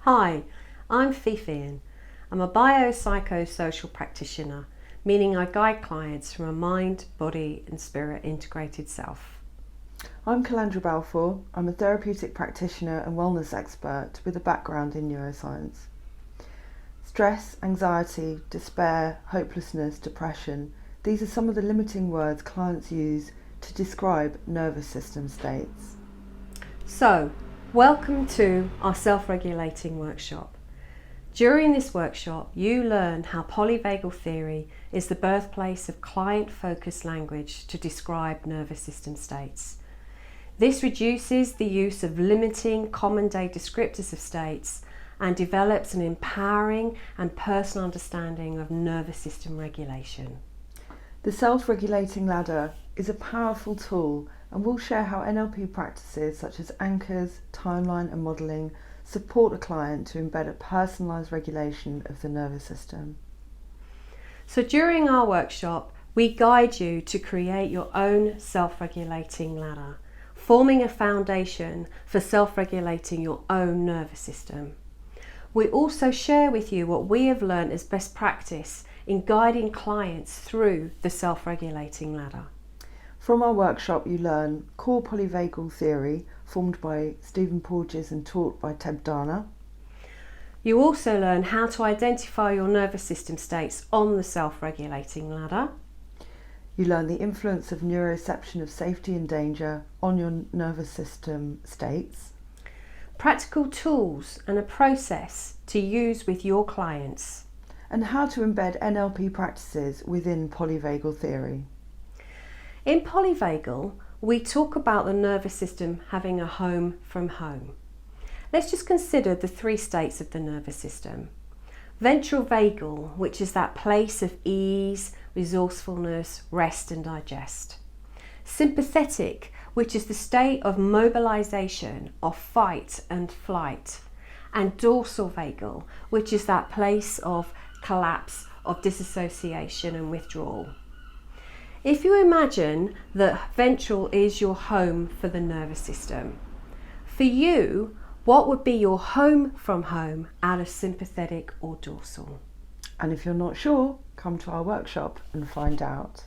Hi, I'm Feehan. I'm a biopsychosocial practitioner, meaning I guide clients from a mind, body and spirit integrated self. I'm Calandra Balfour. I'm a therapeutic practitioner and wellness expert with a background in neuroscience. Stress, anxiety, despair, hopelessness, depression, these are some of the limiting words clients use to describe nervous system states. So, welcome to our self-regulating workshop. During this workshop, you learn how Polyvagal Theory is the birthplace of client-focused language to describe nervous system states. This reduces the use of limiting common-day descriptors of states and develops an empowering and personal understanding of nervous system regulation. The self-regulating ladder is a powerful tool, and we'll share how NLP practices such as anchors, timeline and modelling support a client to embed a personalised regulation of the nervous system. So during our workshop, we guide you to create your own self-regulating ladder, forming a foundation for self-regulating your own nervous system. We also share with you what we have learned as best practice in guiding clients through the self-regulating ladder. From our workshop you learn core polyvagal theory, formed by Stephen Porges and taught by Ted Dana. You also learn how to identify your nervous system states on the self-regulating ladder. You learn the influence of neuroception of safety and danger on your nervous system states. Practical tools and a process to use with your clients. And how to embed NLP practices within polyvagal theory. In Polyvagal, we talk about the nervous system having a home from home. Let's just consider the three states of the nervous system. Ventral vagal, which is that place of ease, resourcefulness, rest and digest. Sympathetic, which is the state of mobilization, of fight and flight. And dorsal vagal, which is that place of collapse, of disassociation and withdrawal. If you imagine that ventral is your home for the nervous system, for you, what would be your home from home out of sympathetic or dorsal? And if you're not sure, come to our workshop and find out.